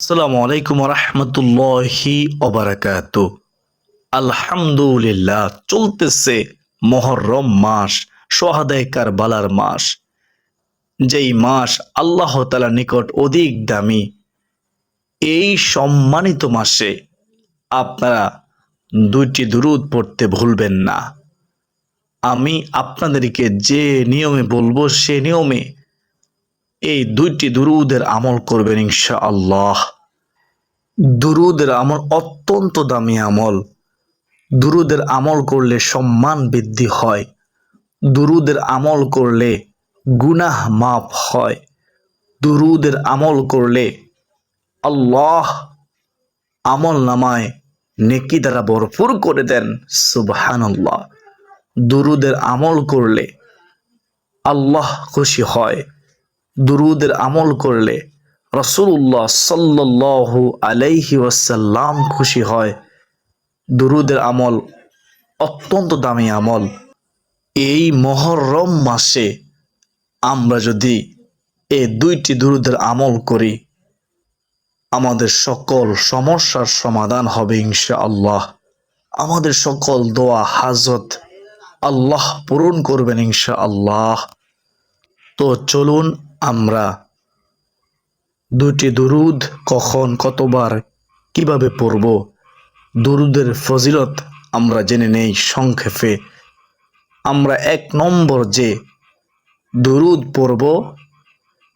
আসসালামু আলাইকুম রহমতুল্লাহি ওবারাকাতু। আলহামদুলিল্লাহ, চলতেছে মুহররম মাস, সোহাদায়ে কারবালার মাস। যেই মাস আল্লাহ তাআলার নিকট অধিক দামি। এই সম্মানিত মাসে আপনারা দুইটি দুরূদ পড়তে ভুলবেন না। আমি আপনাদেরকে যে নিয়মে বলবো সে নিয়মে এই দুইটি দুরূদের আমল করবেন ইনশাআল্লাহ। দুরূদের আমল অত্যন্ত দামি আমল। দুরূদের আমল করলে সম্মান বৃদ্ধি হয়। দুরূদের আমল করলে গুনাহ মাফ হয়। দুরূদের আমল করলে আল্লাহ আমল নামায় নেকি দ্বারা ভরপুর করে দেন। সুবহানাল্লাহ। দুরূদের আমল করলে আল্লাহ খুশি হয়। দুরূদের আমল করলে রাসূলুল্লাহ সাল্লাল্লাহু আলাইহি ওয়াসাল্লাম খুশি হয়। দুরূদের আমল অত্যন্ত দামি আমল। এই মুহররম মাসে আমরা যদি এই দুইটি দুরূদের আমল করি, আমাদের সকল সমস্যার সমাধান হবে ইনশাআল্লাহ। আমাদের সকল দোয়া হাজত আল্লাহ পূরণ করবেন ইনশাআল্লাহ। তো চলুন আমরা দুইটি দুরূদ কখন কতবার কিভাবে পড়ব, দুরূদের ফজিলত আমরা জেনে নেই সংক্ষেপে। আমরা এক নম্বর যে দুরূদ পড়ব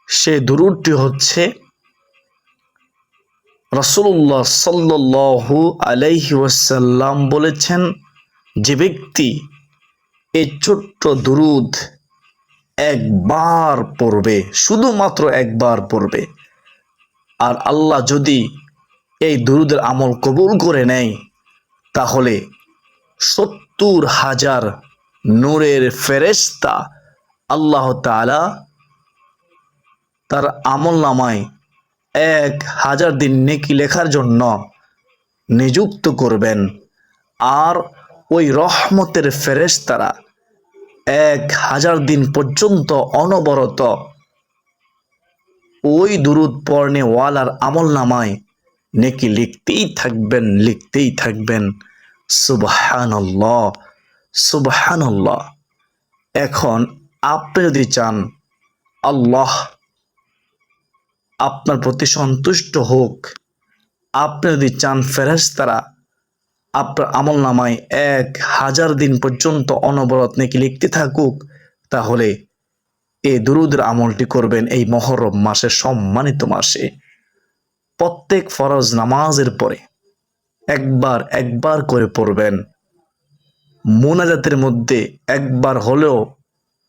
সে দুরূদটি হচ্ছে রাসূলুল্লাহ সাল্লাল্লাহু আলাইহি ওয়াসাল্লাম বলেছেন, যে ব্যক্তি এই ছোট্ট দুরূদ একবার পড়বে, শুধুমাত্র একবার পড়বে, আর আল্লাহ যদি এই দুরূদের আমল কবুল করে নেয়, তাহলে ৭০,০০০ নূরের ফেরেশতা আল্লাহ তাআলা তার আমলনামায় ১,০০০ দিন নেকি লেখার জন্য নিযুক্ত করবেন। আর ওই রহমতের ফেরেশতারা ১,০০০ দিন পর্যন্ত অনবরত ওই দুরূদ পড়নেওয়ালার আমলনামায় নেকি লিখতেই থাকবেন। সুবহানাল্লাহ, সুবহানাল্লাহ। এখন আপনি যদি চান আল্লাহ আপনার প্রতি সন্তুষ্ট হোক, আপনি যদি চান ফেরেশতারা আপনার আমলনামায় ১,০০০ দিন পর্যন্ত অনবরত নেকি লিখতে থাকুক, তাহলে এই দুরূদের আমলটি করবেন এই মুহররম মাসের সম্মানিত মাসে। প্রত্যেক ফরজ নামাজের পরে একবার করে পড়বেন। মুনাজাতের মধ্যে একবার হলেও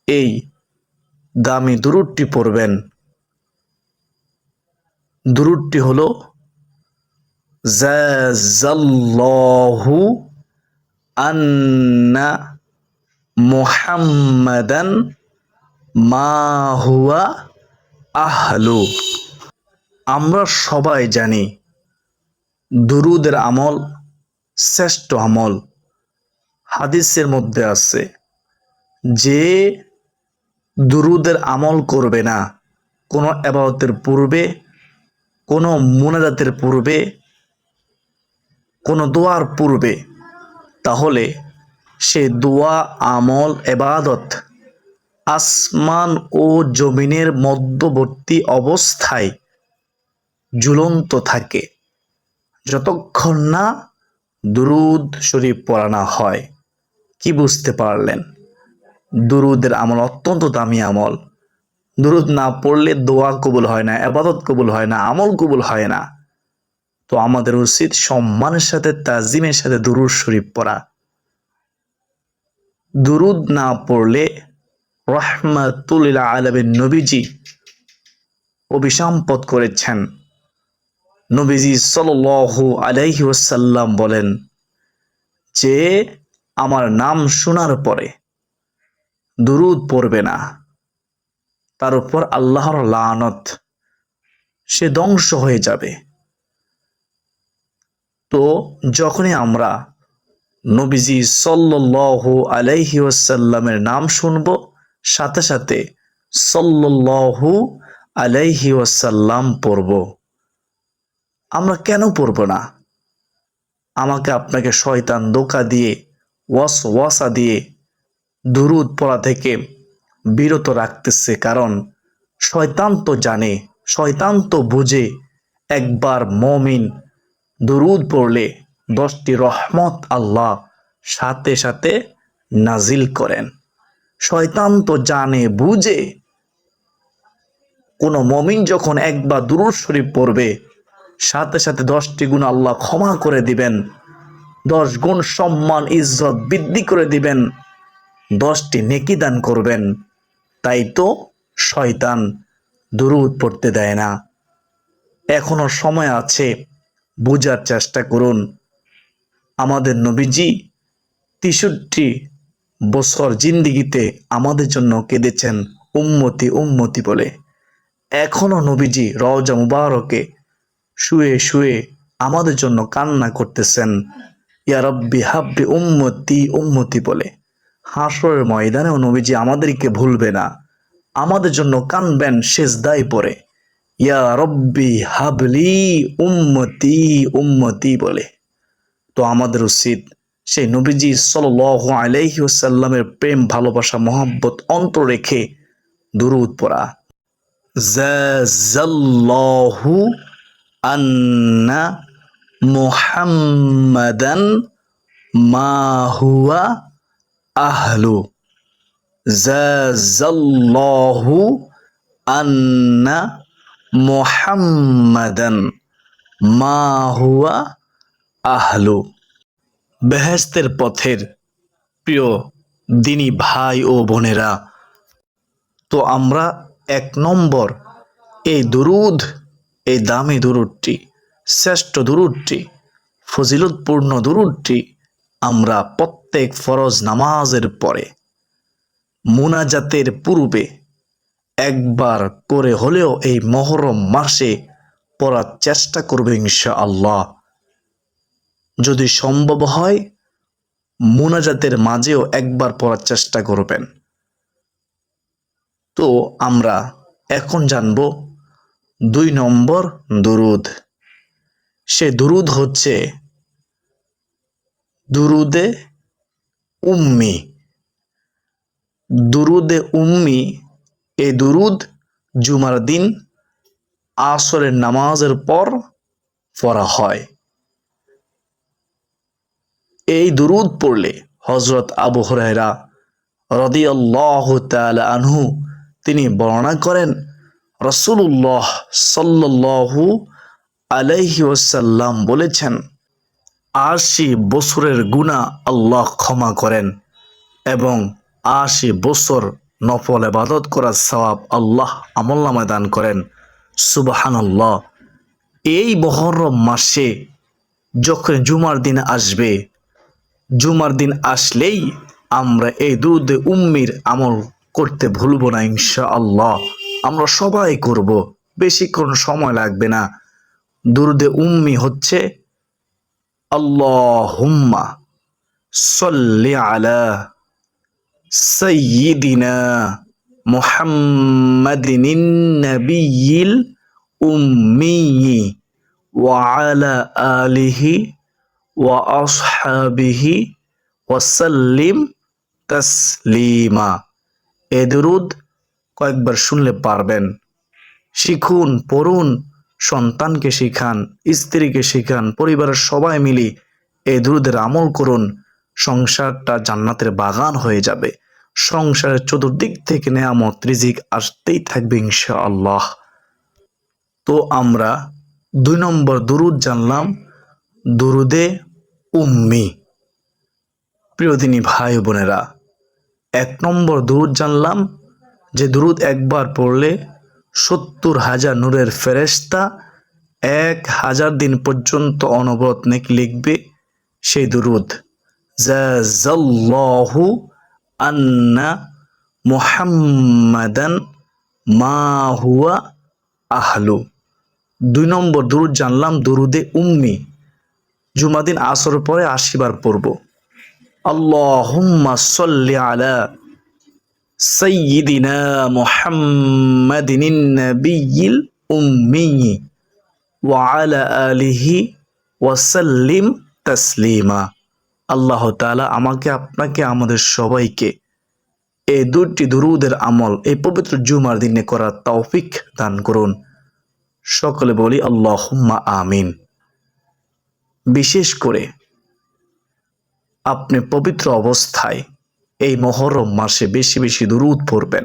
এই দামি দুরূদটি পড়বেন। দুরূদটি হলো জাযাল্লাহু আন্না মুহাম্মাদান মা হুয়া আহলু। আমরা সবাই জানি দুরূদের আমল শ্রেষ্ঠ আমল। হাদিসের মধ্যে আছে, যে দুরূদের আমল করবে না কোনো ইবাদতের পূর্বে, কোনো মুনাজাতের পূর্বে, কোনো দোয়ার পূর্বে, তাহলে সে দোয়া আমল ইবাদত আসমান ও জমিনের মধ্যবর্তী অবস্থায় ঝুলন্ত থাকে, যতক্ষণ না দুরূদ শরীফ পড়া না হয়। কি বুঝতে পারলেন? দুরূদের আমল অত্যন্ত দামি আমল। দুরূদ না পড়লে দোয়া কবুল হয় না, ইবাদত কবুল হয় না, আমল কবুল হয় না। তো আমাদের উচিত সম্মানের সাথে তাজিমের সাথে দুরূদ শরীফ পড়া। দুরূদ না পড়লে রাহমাতুল লিল আলামিন নবীজি অভিসম্পদ করেছেন। নবীজি সাল্লাল্লাহু আলাইহি ওয়াসাল্লাম বলেন, যে আমার নাম শোনার পরে দুরূদ পড়বে না, তার উপর আল্লাহর লানত, সে ধ্বংস হয়ে যাবে। তো যখনই আমরা নবীজি সাল্লাল্লাহু আলাইহি ওয়াসাল্লামের নাম শুনব, সাথে সাথে সাল্লাল্লাহু আলাইহি ওয়াসাল্লাম পড়ব। আমরা কেন পড়ব না? আমাকে আপনাকে শয়তান ধোঁকা দিয়ে ওয়াসওয়াসা দিয়ে দুরুদ পড়া থেকে বিরত রাখতেছে, কারণ শয়তান তো জানে, শয়তান তো বুঝে একবার মমিন দুরুদ পড়লে 10টি রহমত আল্লাহ সাথে সাথে নাজিল করেন। শয়তান তো জানে বুঝে কোনো মমিন যখন একবার দুরুদ শরীফ পড়বে সাথে সাথে 10টি গুণ আল্লাহ ক্ষমা করে দিবেন, 10 গুণ সম্মান ইজ্জত বৃদ্ধি করে দিবেন, 10টি নেকি দান করবেন। তাই তো শয়তান দুরুদ পড়তে দেয় না। এখনো সময় আছে, বুঝার চেষ্টা করুন। আমাদের নবীজি 63 বছর জিন্দিগিতে আমাদের জন্য কেঁদেছেন উম্মতি উম্মতি বলে। এখনো নবীজি রওজা মুবারকে শুয়ে শুয়ে আমাদের জন্য কান্না করতেছেন, ইয়া রব্বি হাব্বি উম্মতি উম্মতি বলে। হাসরের ময়দানেও নবীজি আমাদেরকে ভুলবে না, আমাদের জন্য কানবেন সেজদায় পড়ে, ইয়া রব্বি হাবলি উম্মতি উম্মতি বলে। তো আমাদের উচিত সেই নবীজি সাল্লাল্লাহু আলাইহি ওয়াসাল্লামের প্রেম ভালোবাসা মহব্বত অন্তর রেখে দুরুদ পড়া। জাযাল্লাহু আন্না মুহাম্মাদান মা হুয়া আহলু। জাযাল্লাহু আন্না মুহাম্মাদান মা হুয়া আহলু। বেহেশতের পথের প্রিয় দিনী ভাই ও বোনেরা, তো আমরা 1 নম্বর এই দুরুদ, এই দামি দুরুদটি, শ্রেষ্ঠ দুরুদটি, ফজিলতপূর্ণ দুরুদটি আমরা প্রত্যেক ফরজ নামাজের পরে মুনাজাতের পূর্বে একবার করে হলেও এই মুহররম মাসে পড়ার চেষ্টা করবে ইনশাআল্লাহ। যদি সম্ভব হয় মুনাজাতের মাঝেও একবার পড়ার চেষ্টা করবেন। তো আমরা এখন জানব 2 নম্বর দুরুদ। সে দুরুদ হচ্ছে দুরুদে উম্মি। দুরুদে উম্মি, এই দুরুদ জুমার দিন আসরের নামাজের পর পড়া হয়। এই দুরুদ পড়লে হযরত আবু হুরায়রা রাদিয়াল্লাহু তাআলা আনহু তিনি বর্ণনা করেন, রাসূলুল্লাহ সাল্লাল্লাহু আলাইহি ওয়াসাল্লাম বলেছেন, 80 বছরের গুনাহ আল্লাহ ক্ষমা করেন এবং 80 বছর নফল ইবাদত করার সওয়াব আল্লাহ আমলনামায় দান করেন। সুবহানাল্লাহ। এই মুহররম মাসে যখন জুমার দিন আসবে, জুমার দিন আসলেই আমরা এই দুরুদে উম্মির আমল করতে ভুলবো না ইনশাআল্লাহ। আমরা সবাই করব, বেশিক্ষণ সময় লাগবে না। দুরুদে উম্মি হচ্ছে আল্লাহুম্মা সাল্লি আলা সাইয়্যিদিনা মুহাম্মাদিন নাবিয়্যিল উম্মি ওয়া আলা আলিহি ওয়া আসহাবিহি ওয়াসাল্লিম তাসলিমা। এ দুরুদ কয়েকবার শুনলে পারবেন। শিখুন, পড়ুন, সন্তানকে শিখান, স্ত্রীকে শিখান, পরিবারের সবাই মিলে এই দুরুদের আমল করুন। সংসারটা জান্নাতের বাগান হয়ে যাবে। সংসারের চতুর্দিক থেকে নেয়ামত রিজিক আসতেই থাকবে ইনশাআল্লাহ। তো আমরা 2 নম্বর দুরুদ জানলাম, দুরুদে উম্মি। প্রিয় দিনী ভাই বোনেরা, 1 নম্বর দুরুদ জানলাম যে দুরুদ একবার পড়লে 70,000 নূরের ফেরেশতা 1000 দিন পর্যন্ত অনবরত নেকি লিখবে। সেই দুরুদ জাযাল্লাহু আন্না মুহাম্মাদান মা হুয়া আহলু। 2 নম্বর দুরুদ জানলাম দুরুদে উম্মি। জুমা দিন আসর পরে 80 বার পড়ব। আল্লাহুম্মা সাল্লি আলা সাইয়্যিদিনা মুহাম্মাদিন নাবিয়্যিল উম্মি ওয়া আলা আলিহি ওয়াসাল্লিম তাসলিমা। আল্লাহ তাআলা আমাকে, আপনাকে, আমাদের সবাইকে এই দুটি দুরূদের আমল এই পবিত্র জুমার দিনে করার তৌফিক দান করুন। সকলে বলি আল্লাহুম্মা আমিন। বিশেষ করে আপনি পবিত্র অবস্থায় এই মুহররম মাসে বেশি বেশি দুরূদ পড়বেন।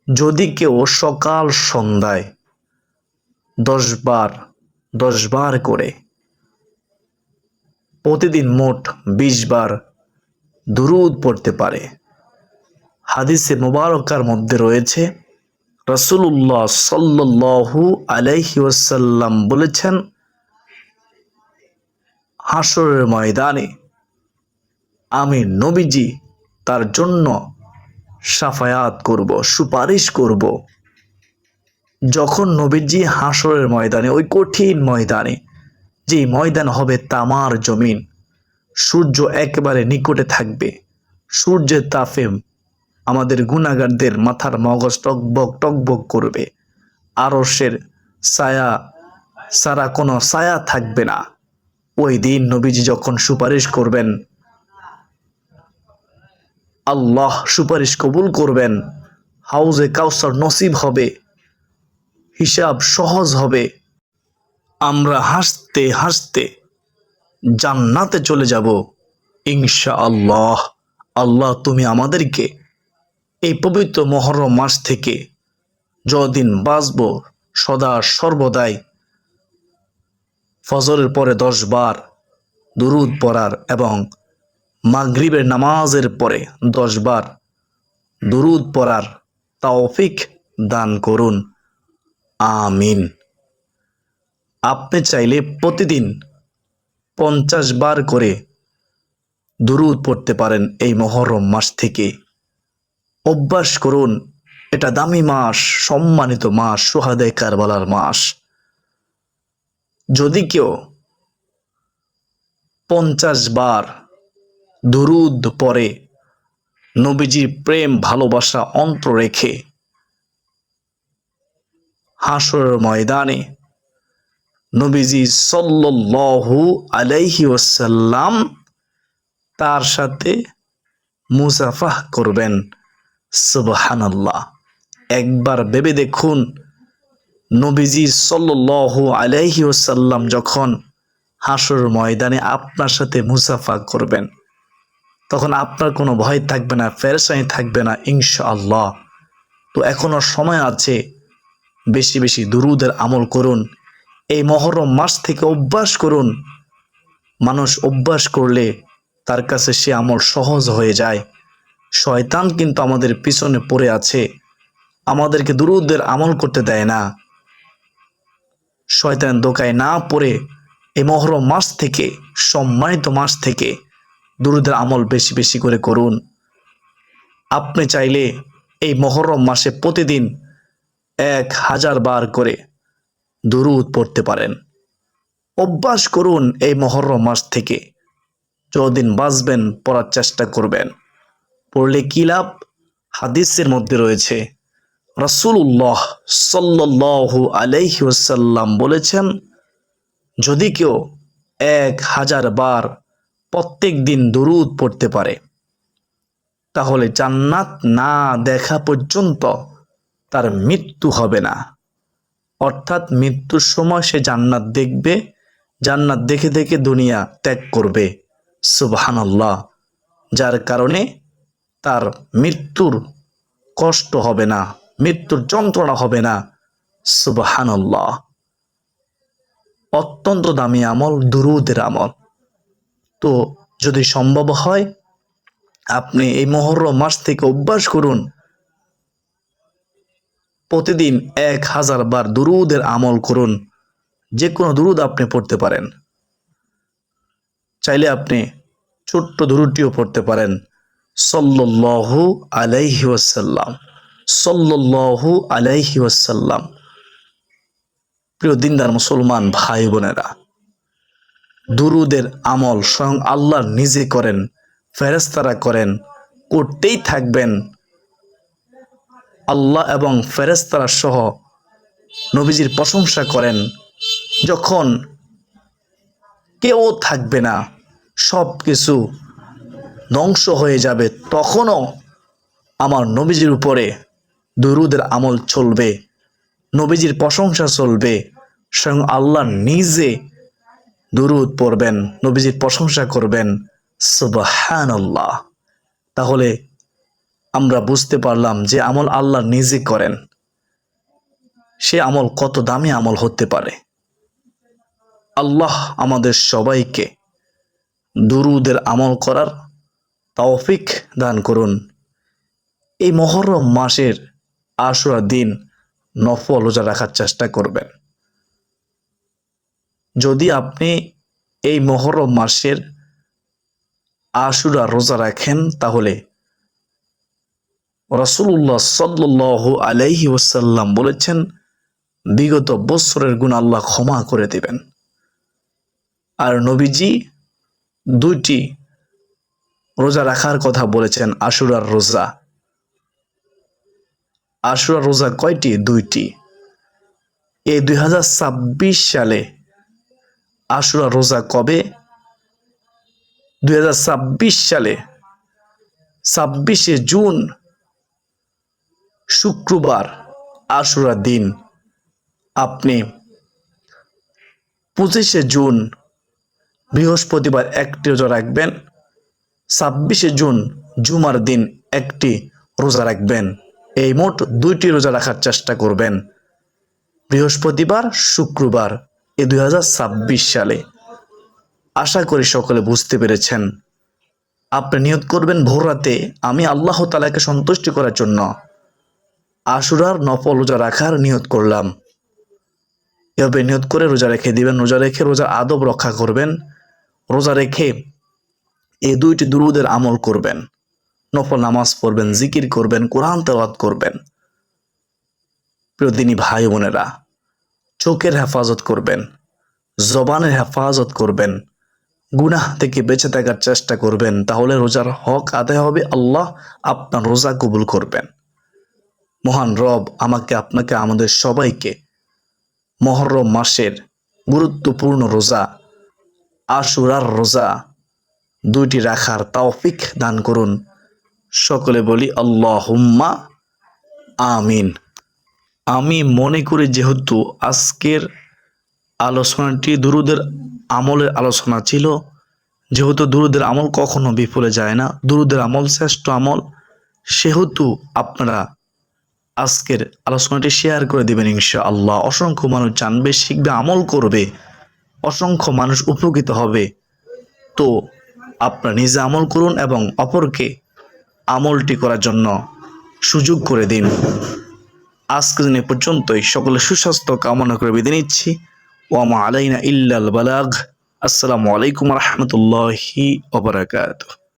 যদি কেউ সকাল সন্ধ্যায় 10 বার করে প্রতিদিন মোট 20 বার দুরূদ পড়তে পারে, হাদিসে মুবারকার মধ্যে রয়েছে রাসূলুল্লাহ সাল্লাল্লাহু আলাইহি ওয়াসাল্লাম বলেছেন, হাসরের ময়দানে আমি নবীজি তার জন্য শাফায়াত করব, সুপারিশ করব। যখন নবীজি হাসরের ময়দানে, ওই কঠিন ময়দানে, যে ময়দান হবে তামার জমিন, সূর্য একেবারে নিকটে থাকবে, সূর্যের তাপে আমাদের গুনাহগারদের মাথার মগজ টকবক টকবক করবে, আরশের ছায়া সারা কোনো ছায়া থাকবে না। ওই দিন নবীজি যখন সুপারিশ করবেন, আল্লাহ সুপারিশ কবুল করবেন, হাউজে কাউসার নসিব হবে, হিসাব সহজ হবে, আমরা হাসতে হাসতে জান্নাতে চলে যাব ইনশাআল্লাহ। আল্লাহ তুমি আমাদেরকে এই পবিত্র মুহররম মাস থেকে যতদিন বাঁচব সদা সর্বদাই ফজরের পরে 10 বার দুরূদ পড়ার এবং মাগরিবের নামাজের পরে 10 বার দুরূদ পড়ার তৌফিক দান করুন, আমিন। আপনি চাইলে প্রতিদিন 50 বার করে দুরূদ পড়তে পারেন এই মুহররম মাস থেকে। অভ্যাস করুন, এটা দামি মাস, সম্মানিত মাস, শুহাদায়ে কারবালার মাস। যদি কেউ 50 বার দুরূদ পড়ে, নবীজির প্রেম ভালোবাসা অন্তর রেখে, হাসরের ময়দানে নবীজি সাল্লাল্লাহু আলাইহি ওয়াসাল্লাম তার সাথে মুসাফাহ করবেন। সুবহানাল্লাহ। একবার ভেবে দেখুন, নবীজি সাল্লাল্লাহু আলাইহি ওয়াসাল্লাম যখন হাসরের ময়দানে আপনার সাথে মুসাফা করবেন, তখন আপনার কোনো ভয় থাকবে না, পেরেশানি থাকবে না ইনশাআল্লাহ। তো এখনো সময় আছে, বেশি বেশি দুরূদের আমল করুন। এই মুহররম মাস থেকে অভ্যাস করুন। মানুষ অভ্যাস করলে তার কাছে সে আমল সহজ হয়ে যায়। শয়তান কিন্তু আমাদের পিছনে পড়ে আছে, আমাদেরকে দুরূদের আমল করতে দেয় না। শয়তান দোকায় না পড়ে এই মুহররম মাস থেকে, সম্মানিত মাস থেকে দুরূদের আমল বেশি বেশি করে করুন। আপনি চাইলে এই মুহররম মাসে প্রতিদিন 1000 বার করে দুরূদ পড়তে পারেন। অভ্যাস করুন এই মুহররম মাস থেকে, যতদিন বাঁচবেন পড়ার চেষ্টা করবেন। পড়লে কি লাভ? হাদিসের মধ্যে রয়েছে রাসূলুল্লাহ সাল্লাল্লাহু আলাইহি ওয়াসাল্লাম বলেছেন, যদি কেউ 1000 বার প্রত্যেক দিন দুরূদ পড়তে পারে, তাহলে জান্নাত না দেখা পর্যন্ত তার মৃত্যু হবে না। অর্থাৎ মৃত্যুর সময় সে জান্নাত দেখবে, জান্নাত দেখে দেখে দুনিয়া ত্যাগ করবে। সুবহানাল্লাহ। যার কারণে তার মৃত্যুর কষ্ট হবে না, মৃত্যুর যন্ত্রণা হবে না। সুবহানাল্লাহ। অত্যন্ত দামি আমল দুরূদের আমল। তো যদি সম্ভব হয় আপনি এই মুহররম মাস থেকে অভ্যাস করুন, প্রতিদিন 1000 বার দুরূদের আমল করুন। যে কোনো দুরূদ আপনি পড়তে পারেন। চাইলে আপনি ছোট্ট দুরূদটিও পড়তে পারেন, সাল্লাল্লাহু আলাইহি ওয়াসাল্লাম, সাল্লাল্লাহু আলাইহি ওয়াসাল্লাম। প্রিয় দিনদার মুসলমান ভাই বোনেরা, দুরূদের আমল স্বয়ং আল্লাহ নিজে করেন, ফেরেশতারা করেন, করতেই থাকবেন। আল্লাহ এবং ফেরেশতারা সহ নবীজির প্রশংসা করেন, যখন কেউ থাকবে না, সব কিছু ধ্বংস হয়ে যাবে, তখনও আমার নবীজির উপরে দুরূদের আমল চলবে, নবীজির প্রশংসা চলবে। স্বয়ং আল্লাহ নিজে দুরূদ পড়বেন, নবীজির প্রশংসা করবেন। সুবহানাল্লাহ। তাহলে আমরা বুঝতে পারলাম যে আমল আল্লাহ নিজে করেন, সে আমল কত দামি আমল হতে পারে। আল্লাহ আমাদের সবাইকে দুরূদের আমল করার তৌফিক দান করুন। এই মুহররম মাসের আশুরা দিন নফল রোজা রাখার চেষ্টা করবেন। যদি আপনি এই মুহররম মাসের আশুরা রোজা রাখেন, তাহলে রাসূলুল্লাহ সাল্লাল্লাহু আলাইহি ওয়াসাল্লাম বলেছেন, বিগত বছরের গুনাহ আল্লাহ ক্ষমা করে দিবেন। আর নবীজি 2টি রোজা রাখার কথা বলেছেন, আশুরার রোজা। আশুরার রোজা কয়টি? 2টি। এই 2026 সালে আশুরা রোজা কবে? 2026 সালে 26শে জুন শুক্রবার আশুরা দিন। আপনি 25শে জুন বৃহস্পতিবার একটি রোজা রাখবেন, 26শে জুন জুমার দিন একটি রোজা রাখবেন। এই মোট 2টি রোজা রাখার চেষ্টা করবেন, বৃহস্পতিবার শুক্রবার, এই 2026 সালে। আশা করি সকলে বুঝতে পেরেছেন। আপনি নিয়ত করবেন ভোর রাতে, আমি আল্লাহ তাআলাকে সন্তুষ্টি করার জন্য আশুরার নফল রোজা রাখার নিয়ত করলাম। এভাবে নিয়ত করে রোজা রেখে দিবেন। রোজা রেখে রোজার আদব রক্ষা করবেন। রোজা রেখে এই 2টি দুরূদের আমল করবেন, নফল নামাজ পড়বেন, জিকির করবেন, কোরআন তেলাওয়াত করবেন। প্রিয় দিনী ভাই বোনেরা, চোখের হেফাজত করবেন, জবানের হেফাজত করবেন, গুনাহ থেকে বেঁচে থাকার চেষ্টা করবেন। তাহলে রোজার হক আদায় হবে, আল্লাহ আপনার রোজা কবুল করবেন। মহান রব আমাকে, আপনাকে, আমাদের সবাইকে মুহররম মাসের গুরুত্বপূর্ণ রোজা আশুরার রোজা 2টি রাখার তৌফিক দান করুন। সকলে বলি আল্লাহুম্মা আমিন। আমি মনে করি যেহেতু আজকের আলোচনাটি দুরূদের আমলের আলোচনা ছিল, যেহেতু দুরূদের আমল কখনো বিফলে যায় না, দুরূদের আমল শ্রেষ্ঠ আমল, সেহেতু আপনারা আজকের আলোচনাটি শেয়ার করে দিবেন ইনশাআল্লাহ। অসংখ্য মানুষ জানবে, শিখবে, আমল করবে, অসংখ্য মানুষ উপকৃত হবে। তো আপনারা নিজে আমল করুন এবং অপরকে আমলটি করার জন্য সুযোগ করে দিন। আজকের দিন পর্যন্তই। সকলে সুস্বাস্থ্য কামনা করে বিদায় নিচ্ছি। ওয়া মা আলাইনা ইল্লাল বালাগ। আসসালামু আলাইকুম ওয়া রাহমাতুল্লাহি ওয়া বারাকাতুহু।